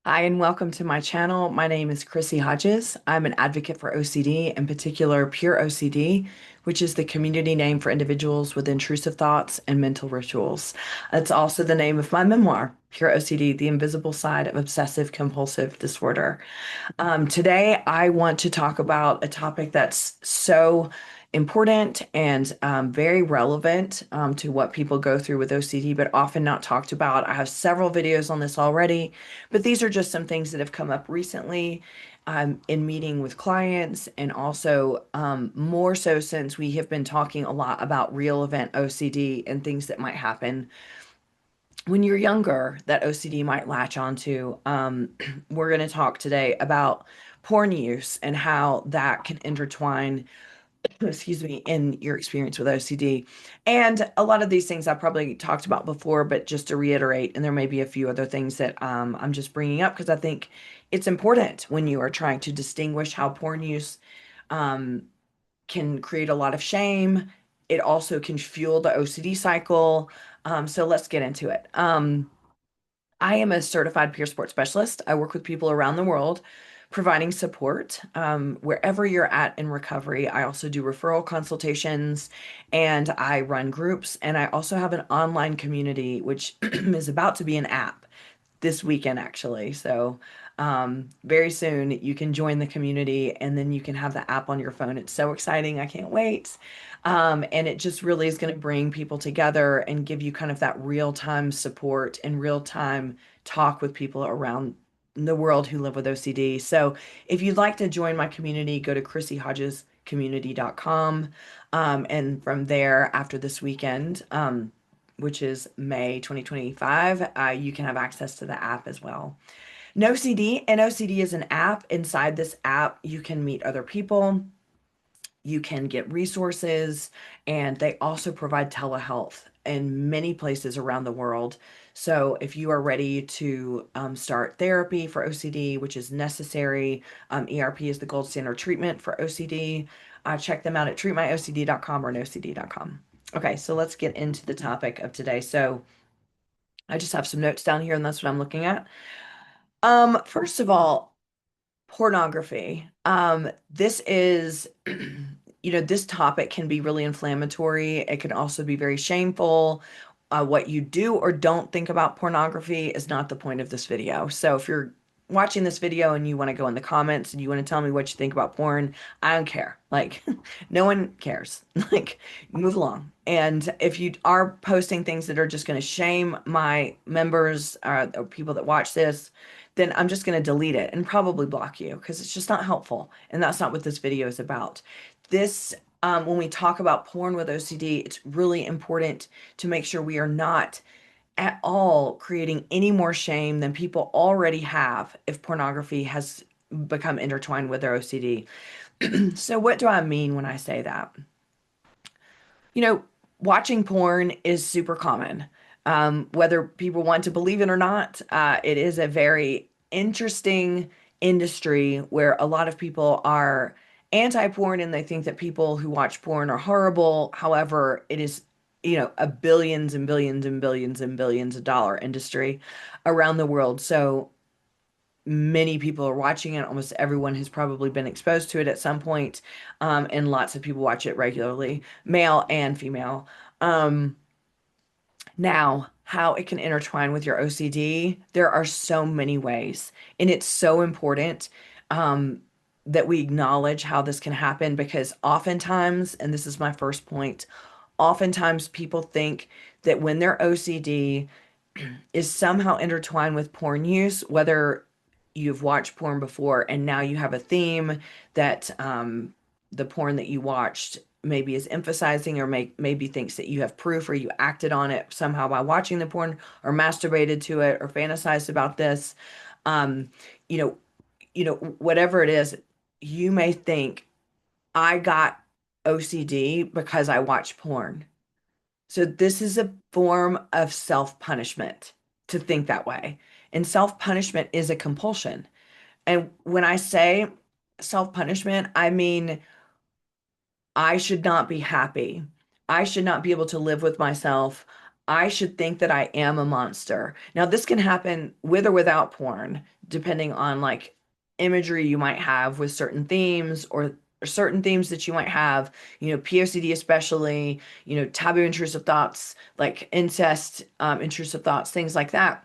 Hi, and welcome to my channel. My name is Chrissy Hodges. I'm an advocate for OCD, in particular pure OCD, which is the community name for individuals with intrusive thoughts and mental rituals. It's also the name of my memoir, Pure OCD, The Invisible Side of Obsessive Compulsive Disorder. Today, I want to talk about a topic that's so important and very relevant to what people go through with OCD, but often not talked about. I have several videos on this already, but these are just some things that have come up recently in meeting with clients, and also more so since we have been talking a lot about real event OCD and things that might happen when you're younger that OCD might latch onto. We're going to talk today about porn use and how that can intertwine, excuse me, in your experience with OCD. And a lot of these things I probably talked about before, but just to reiterate, and there may be a few other things that I'm just bringing up because I think it's important when you are trying to distinguish how porn use um, can create a lot of shame. It also can fuel the OCD cycle. So let's get into it. I am a certified peer support specialist. I work with people around the world providing support wherever you're at in recovery. I also do referral consultations and I run groups. And I also have an online community, which is about to be an app this weekend, actually. So, very soon you can join the community and then you can have the app on your phone. It's so exciting. I can't wait. And it just really is going to bring people together and give you kind of that real-time support and real-time talk with people around the world who live with OCD. So, if you'd like to join my community, go to chrissyhodgescommunity.com. And from there, after this weekend, which is May 2025, you can have access to the app as well. NoCD is an app. Inside this app, you can meet other people, you can get resources, and they also provide telehealth in many places around the world. So if you are ready to start therapy for OCD, which is necessary, ERP is the gold standard treatment for OCD. Check them out at treatmyocd.com or nocd.com. Okay, so let's get into the topic of today. So I just have some notes down here, and that's what I'm looking at. First of all, pornography. This is, this topic can be really inflammatory. It can also be very shameful. What you do or don't think about pornography is not the point of this video. So if you're watching this video and you want to go in the comments and you want to tell me what you think about porn, I don't care. Like, no one cares. Like, move along. And if you are posting things that are just going to shame my members or people that watch this, then I'm just going to delete it and probably block you because it's just not helpful. And that's not what this video is about. This, when we talk about porn with OCD, it's really important to make sure we are not at all creating any more shame than people already have if pornography has become intertwined with their OCD. So, what do I mean when I say that? You know, watching porn is super common. Whether people want to believe it or not, it is a very interesting industry where a lot of people are anti-porn and they think that people who watch porn are horrible. However, it is, a billions and billions and billions and billions of dollar industry around the world. So many people are watching it. Almost everyone has probably been exposed to it at some point, and lots of people watch it regularly, male and female. Um, Now, how it can intertwine with your OCD, there are so many ways, and it's so important that we acknowledge how this can happen because oftentimes, and this is my first point, oftentimes people think that when their OCD is somehow intertwined with porn use, whether you've watched porn before and now you have a theme that the porn that you watched maybe is emphasizing, or maybe thinks that you have proof or you acted on it somehow by watching the porn or masturbated to it or fantasized about this. Um, you know, whatever it is, you may think I got OCD because I watch porn. So this is a form of self-punishment to think that way. And self-punishment is a compulsion. And when I say self-punishment, I mean I should not be happy. I should not be able to live with myself. I should think that I am a monster. Now, this can happen with or without porn, depending on like imagery you might have with certain themes or certain themes that you might have, POCD especially, taboo intrusive thoughts, like incest, intrusive thoughts, things like that.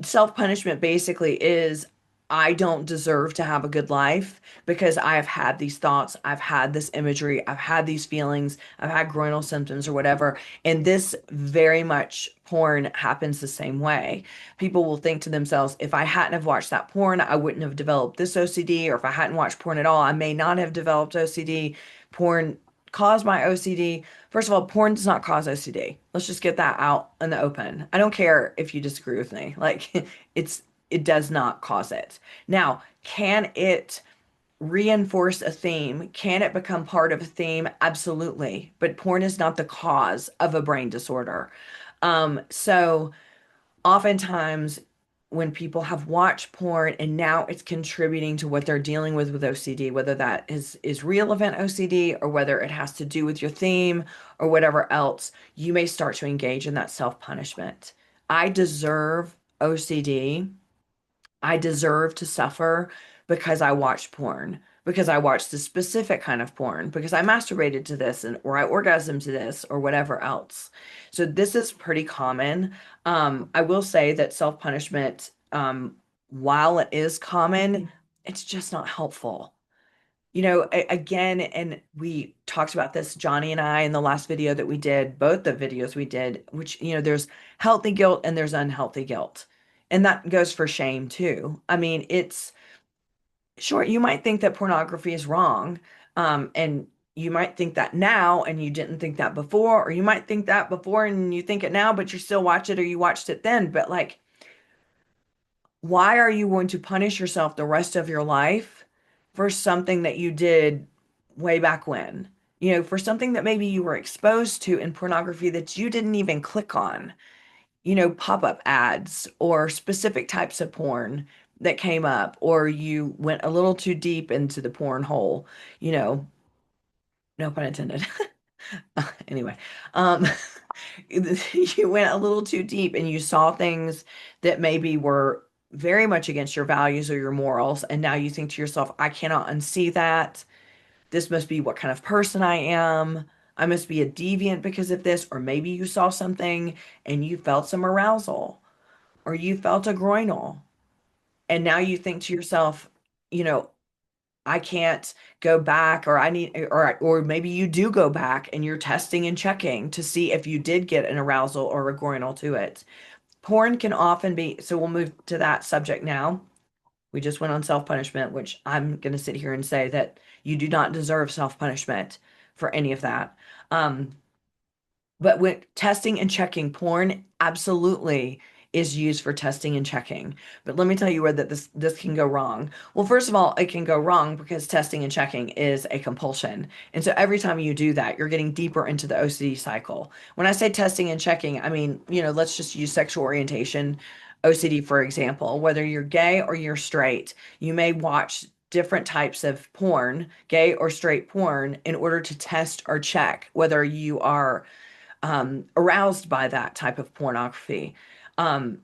Self-punishment basically is I don't deserve to have a good life because I have had these thoughts, I've had this imagery, I've had these feelings, I've had groinal symptoms or whatever. And this very much porn happens the same way. People will think to themselves, if I hadn't have watched that porn, I wouldn't have developed this OCD, or if I hadn't watched porn at all, I may not have developed OCD. Porn caused my OCD. First of all, porn does not cause OCD. Let's just get that out in the open. I don't care if you disagree with me. Like it's it does not cause it. Now, can it reinforce a theme? Can it become part of a theme? Absolutely. But porn is not the cause of a brain disorder. So oftentimes when people have watched porn and now it's contributing to what they're dealing with OCD, whether that is real event OCD or whether it has to do with your theme or whatever else, you may start to engage in that self-punishment. I deserve OCD. I deserve to suffer because I watched porn, because I watched this specific kind of porn, because I masturbated to this and or I orgasmed to this or whatever else. So this is pretty common. I will say that self-punishment, while it is common, it's just not helpful. Again, and we talked about this, Johnny and I, in the last video that we did, both the videos we did, which, there's healthy guilt and there's unhealthy guilt. And that goes for shame too. I mean, it's sure, you might think that pornography is wrong. And you might think that now and you didn't think that before, or you might think that before and you think it now, but you still watch it or you watched it then. But like, why are you going to punish yourself the rest of your life for something that you did way back when? For something that maybe you were exposed to in pornography that you didn't even click on, pop-up ads or specific types of porn that came up, or you went a little too deep into the porn hole, you know, no pun intended. Anyway, um, you went a little too deep and you saw things that maybe were very much against your values or your morals. And now you think to yourself, I cannot unsee that. This must be what kind of person I am. I must be a deviant because of this. Or maybe you saw something and you felt some arousal or you felt a groinal. And now you think to yourself, you know, I can't go back, or I need, or maybe you do go back and you're testing and checking to see if you did get an arousal or a groinal to it. Porn can often be, so we'll move to that subject now. We just went on self-punishment, which I'm going to sit here and say that you do not deserve self-punishment for any of that. Um, but when testing and checking, porn absolutely is used for testing and checking. But let me tell you where that this can go wrong. Well, first of all, it can go wrong because testing and checking is a compulsion. And so every time you do that, you're getting deeper into the OCD cycle. When I say testing and checking, I mean, let's just use sexual orientation OCD, for example. Whether you're gay or you're straight, you may watch different types of porn, gay or straight porn, in order to test or check whether you are aroused by that type of pornography. Um,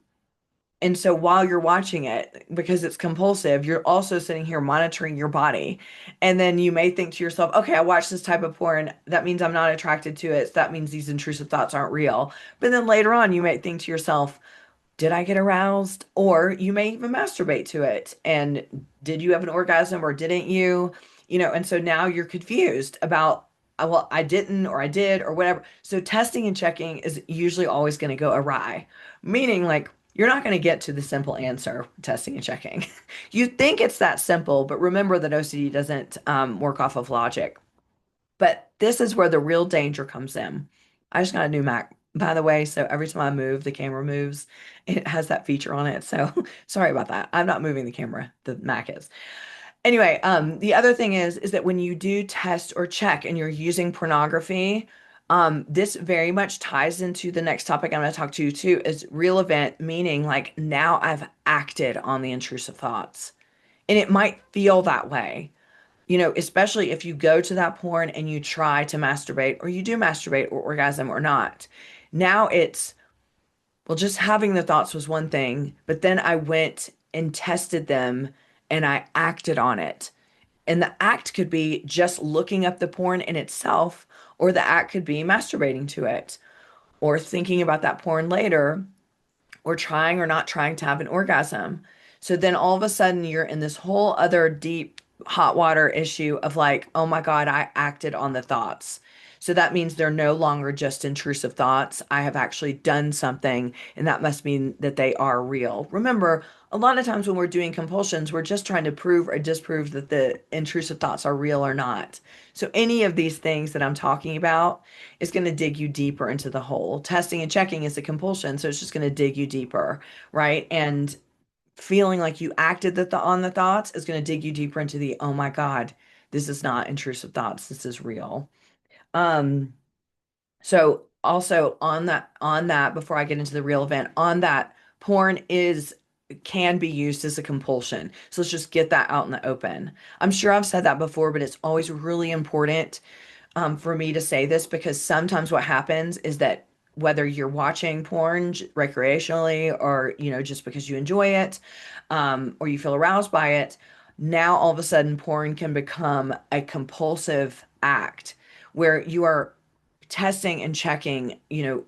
and so while you're watching it, because it's compulsive, you're also sitting here monitoring your body. And then you may think to yourself, okay, I watch this type of porn. That means I'm not attracted to it. So that means these intrusive thoughts aren't real. But then later on, you might think to yourself, did I get aroused? Or you may even masturbate to it. And did you have an orgasm or didn't you? And so now you're confused about, well, I didn't or I did or whatever. So testing and checking is usually always going to go awry, meaning like you're not going to get to the simple answer, testing and checking. You think it's that simple, but remember that OCD doesn't work off of logic. But this is where the real danger comes in. I just got a new Mac, by the way, so every time I move, the camera moves. It has that feature on it. So sorry about that. I'm not moving the camera, the Mac is. Anyway, the other thing is that when you do test or check and you're using pornography, this very much ties into the next topic I'm going to talk to you too, is real event, meaning like now I've acted on the intrusive thoughts. And it might feel that way, especially if you go to that porn and you try to masturbate or you do masturbate or orgasm or not. Now it's, well, just having the thoughts was one thing, but then I went and tested them and I acted on it. And the act could be just looking up the porn in itself, or the act could be masturbating to it, or thinking about that porn later, or trying or not trying to have an orgasm. So then all of a sudden you're in this whole other deep hot water issue of like, oh my God, I acted on the thoughts. So that means they're no longer just intrusive thoughts. I have actually done something, and that must mean that they are real. Remember, a lot of times when we're doing compulsions, we're just trying to prove or disprove that the intrusive thoughts are real or not. So any of these things that I'm talking about is going to dig you deeper into the hole. Testing and checking is a compulsion, so it's just going to dig you deeper, right? And feeling like you acted on the thoughts is going to dig you deeper into the, oh my God, this is not intrusive thoughts. This is real. Um, so also on that, before I get into the real event, on that, porn is can be used as a compulsion. So let's just get that out in the open. I'm sure I've said that before, but it's always really important for me to say this because sometimes what happens is that whether you're watching porn recreationally or just because you enjoy it, or you feel aroused by it, now all of a sudden porn can become a compulsive act where you are testing and checking,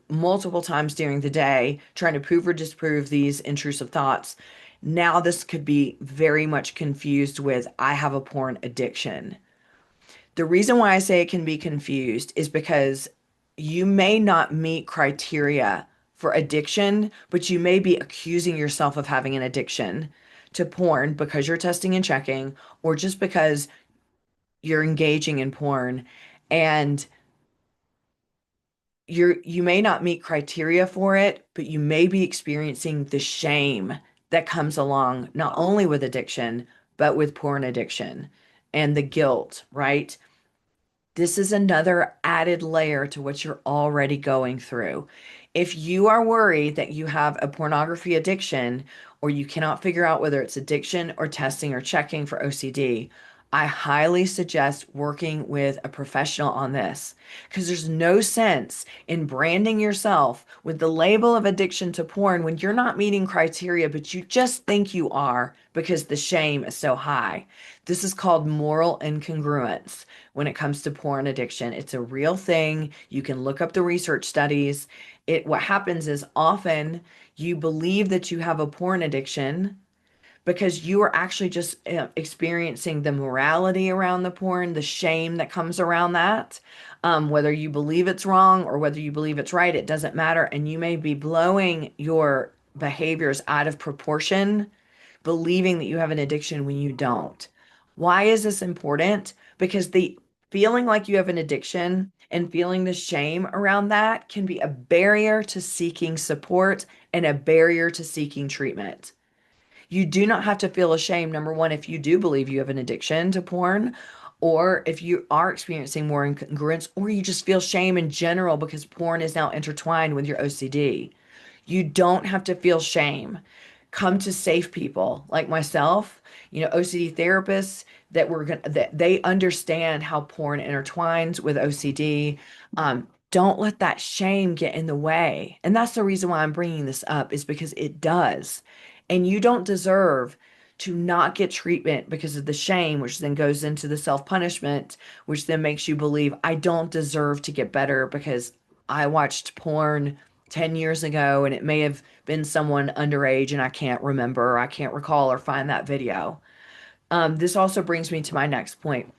multiple times during the day, trying to prove or disprove these intrusive thoughts. Now this could be very much confused with I have a porn addiction. The reason why I say it can be confused is because you may not meet criteria for addiction, but you may be accusing yourself of having an addiction to porn because you're testing and checking, or just because you're engaging in porn and you may not meet criteria for it, but you may be experiencing the shame that comes along not only with addiction, but with porn addiction and the guilt, right? This is another added layer to what you're already going through. If you are worried that you have a pornography addiction, or you cannot figure out whether it's addiction or testing or checking for OCD, I highly suggest working with a professional on this because there's no sense in branding yourself with the label of addiction to porn when you're not meeting criteria, but you just think you are because the shame is so high. This is called moral incongruence when it comes to porn addiction. It's a real thing. You can look up the research studies. What happens is often you believe that you have a porn addiction because you are actually just experiencing the morality around the porn, the shame that comes around that. Whether you believe it's wrong or whether you believe it's right, it doesn't matter. And you may be blowing your behaviors out of proportion, believing that you have an addiction when you don't. Why is this important? Because the feeling like you have an addiction and feeling the shame around that can be a barrier to seeking support and a barrier to seeking treatment. You do not have to feel ashamed, number one, if you do believe you have an addiction to porn, or if you are experiencing more incongruence, or you just feel shame in general because porn is now intertwined with your OCD. You don't have to feel shame. Come to safe people like myself, OCD therapists that they understand how porn intertwines with OCD. Don't let that shame get in the way. And that's the reason why I'm bringing this up is because it does. And you don't deserve to not get treatment because of the shame, which then goes into the self-punishment, which then makes you believe I don't deserve to get better because I watched porn 10 years ago and it may have been someone underage and I can't remember, or I can't recall or find that video. This also brings me to my next point.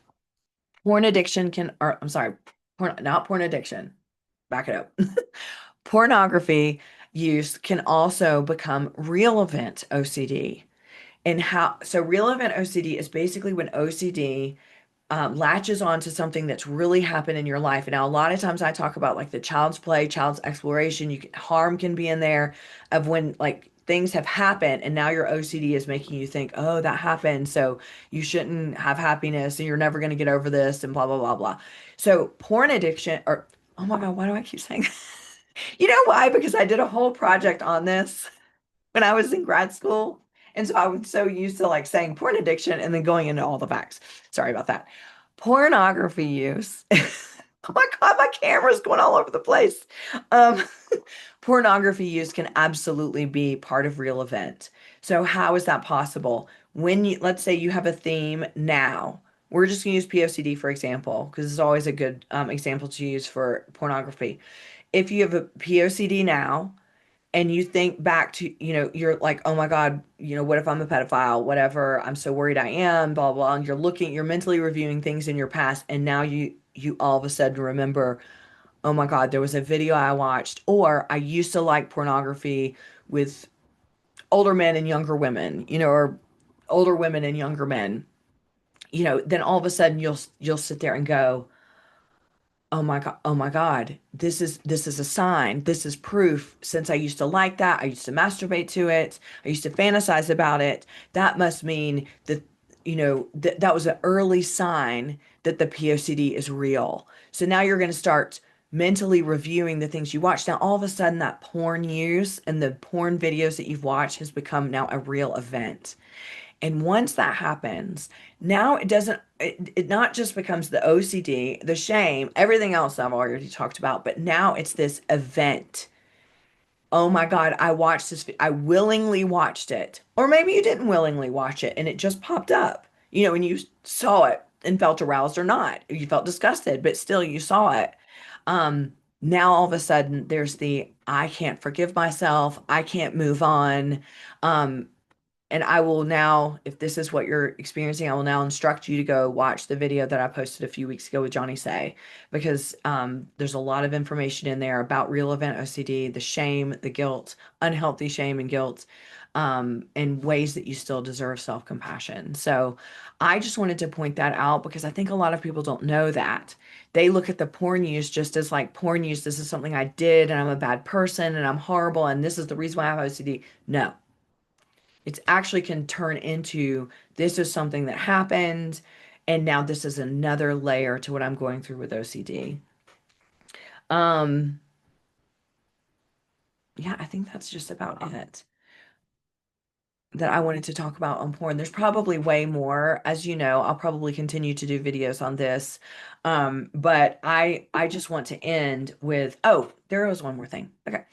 Porn addiction can, or I'm sorry, not porn addiction. Back it up. Pornography use can also become real event OCD. And so real event OCD is basically when OCD latches onto something that's really happened in your life. And now, a lot of times I talk about like the child's play, child's exploration. Harm can be in there of when like things have happened, and now your OCD is making you think, oh, that happened, so you shouldn't have happiness, and you're never going to get over this, and blah blah blah blah. So porn addiction, or oh my God, why do I keep saying? You know why? Because I did a whole project on this when I was in grad school. And so I was so used to like saying porn addiction and then going into all the facts. Sorry about that. Pornography use. Oh my God, my camera's going all over the place. Um, pornography use can absolutely be part of real event. So how is that possible? When you, let's say you have a theme now, we're just gonna use POCD for example, because it's always a good example to use for pornography. If you have a POCD now, and you think back to, you're like, oh my God, what if I'm a pedophile? Whatever, I'm so worried I am, blah, blah. And you're mentally reviewing things in your past, and now you all of a sudden remember, oh my God, there was a video I watched, or I used to like pornography with older men and younger women, or older women and younger men, then all of a sudden you'll sit there and go, oh my God, oh my God, this is a sign. This is proof. Since I used to like that, I used to masturbate to it, I used to fantasize about it. That must mean that, that was an early sign that the POCD is real. So now you're going to start mentally reviewing the things you watch. Now all of a sudden that porn use and the porn videos that you've watched has become now a real event. And once that happens, now it not just becomes the OCD, the shame, everything else I've already talked about, but now it's this event. Oh my God, I watched this, I willingly watched it. Or maybe you didn't willingly watch it and it just popped up, and you saw it and felt aroused or not. You felt disgusted, but still you saw it. Now all of a sudden there's the I can't forgive myself, I can't move on. Um, and I will now, if this is what you're experiencing, I will now instruct you to go watch the video that I posted a few weeks ago with Johnny Say, because there's a lot of information in there about real event OCD, the shame, the guilt, unhealthy shame and guilt, and ways that you still deserve self-compassion. So I just wanted to point that out because I think a lot of people don't know that. They look at the porn use just as like porn use, this is something I did and I'm a bad person and I'm horrible and this is the reason why I have OCD. No, it actually can turn into this is something that happened, and now this is another layer to what I'm going through with OCD. Um, yeah, I think that's just about it that I wanted to talk about on porn. There's probably way more. As you know, I'll probably continue to do videos on this. But I just want to end with, oh, there was one more thing. Okay.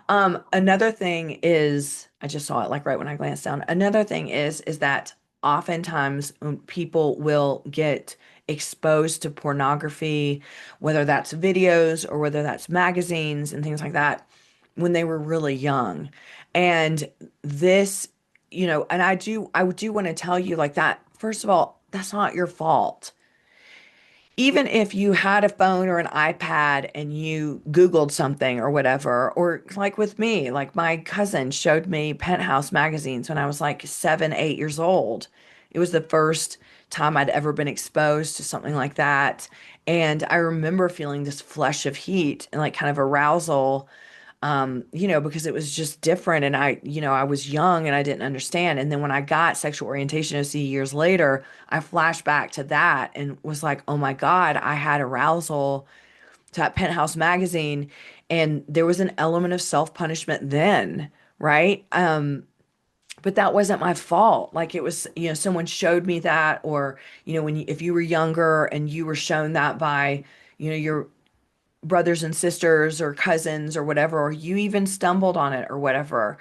Another thing is, I just saw it like right when I glanced down. Another thing is that oftentimes people will get exposed to pornography, whether that's videos or whether that's magazines and things like that, when they were really young. And this, and I do want to tell you like that, first of all, that's not your fault. Even if you had a phone or an iPad and you Googled something or whatever, or like with me, like my cousin showed me Penthouse magazines when I was like 7, 8 years old. It was the first time I'd ever been exposed to something like that. And I remember feeling this flush of heat and like kind of arousal, because it was just different. And I was young and I didn't understand. And then when I got sexual orientation OC years later, I flashed back to that and was like, oh my God, I had arousal to that Penthouse magazine. And there was an element of self-punishment then, right? But that wasn't my fault. Like it was, someone showed me that, or, if you were younger and you were shown that by, your brothers and sisters or cousins or whatever, or you even stumbled on it or whatever.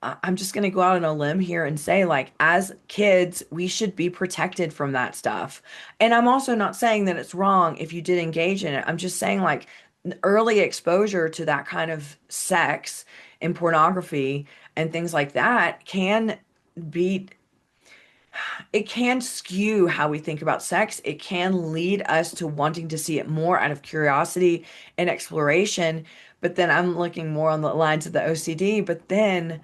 I'm just going to go out on a limb here and say, like, as kids, we should be protected from that stuff. And I'm also not saying that it's wrong if you did engage in it. I'm just saying, like, early exposure to that kind of sex and pornography and things like that be it can skew how we think about sex. It can lead us to wanting to see it more out of curiosity and exploration. But then I'm looking more on the lines of the OCD, but then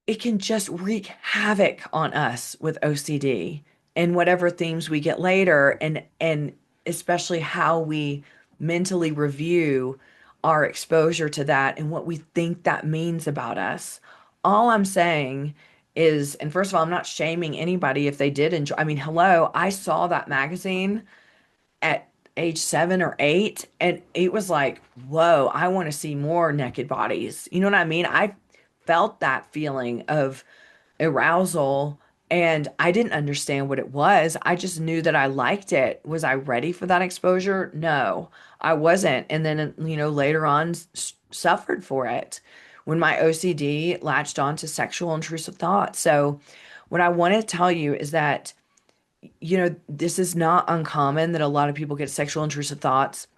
it can just wreak havoc on us with OCD and whatever themes we get later, and especially how we mentally review our exposure to that and what we think that means about us. All I'm saying is, and first of all, I'm not shaming anybody if they did enjoy. I mean, hello, I saw that magazine at age 7 or 8, and it was like, whoa, I want to see more naked bodies. You know what I mean? I felt that feeling of arousal And I didn't understand what it was. I just knew that I liked it. Was I ready for that exposure? No, I wasn't. And then, later on suffered for it when my OCD latched on to sexual intrusive thoughts. So, what I want to tell you is that, this is not uncommon that a lot of people get sexual intrusive thoughts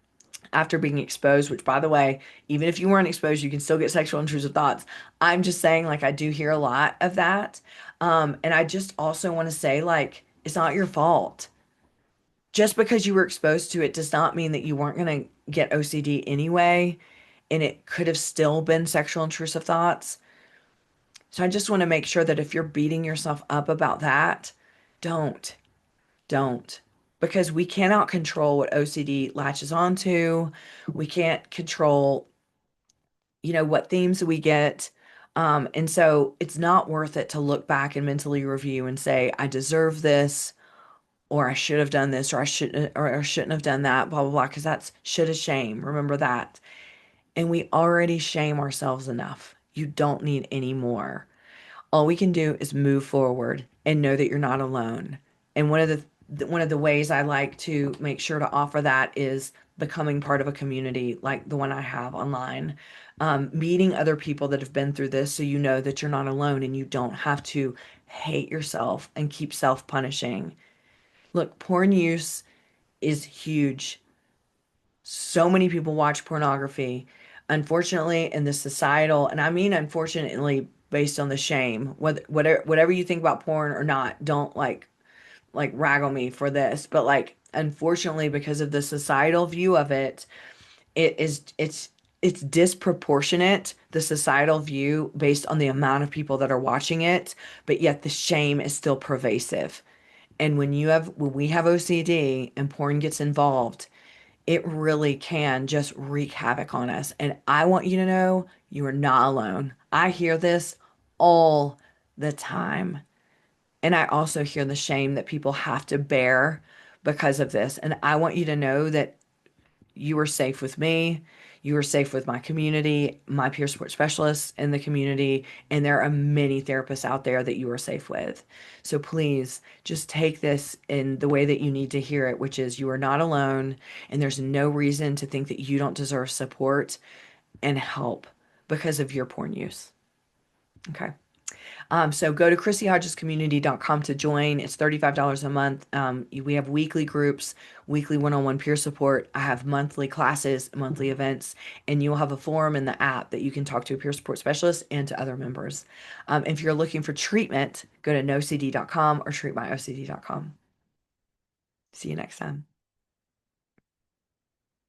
after being exposed, which, by the way, even if you weren't exposed, you can still get sexual intrusive thoughts. I'm just saying, like, I do hear a lot of that. And I just also want to say, like, it's not your fault. Just because you were exposed to it does not mean that you weren't going to get OCD anyway. And it could have still been sexual intrusive thoughts. So I just want to make sure that if you're beating yourself up about that, don't. Don't. Because we cannot control what OCD latches onto. We can't control, what themes we get. And so it's not worth it to look back and mentally review and say, I deserve this, or I should have done this, or I shouldn't have done that, blah, blah, blah, because that's should have shame. Remember that. And we already shame ourselves enough. You don't need any more. All we can do is move forward and know that you're not alone. And one of the ways I like to make sure to offer that is becoming part of a community like the one I have online. Meeting other people that have been through this so you know that you're not alone and you don't have to hate yourself and keep self-punishing. Look, porn use is huge. So many people watch pornography. Unfortunately, in the societal, and I mean unfortunately based on the shame, whatever you think about porn or not, don't like rag on me for this, but like unfortunately because of the societal view of it, it's disproportionate, the societal view based on the amount of people that are watching it, but yet the shame is still pervasive. And when we have OCD and porn gets involved, it really can just wreak havoc on us. And I want you to know you are not alone. I hear this all the time. And I also hear the shame that people have to bear because of this. And I want you to know that you are safe with me. You are safe with my community, my peer support specialists in the community, and there are many therapists out there that you are safe with. So please just take this in the way that you need to hear it, which is you are not alone, and there's no reason to think that you don't deserve support and help because of your porn use. Okay. So go to ChrissyHodgesCommunity.com to join. It's $35 a month. We have weekly groups, weekly one-on-one peer support. I have monthly classes, monthly events, and you'll have a forum in the app that you can talk to a peer support specialist and to other members. If you're looking for treatment, go to nocd.com or treatmyocd.com. See you next time.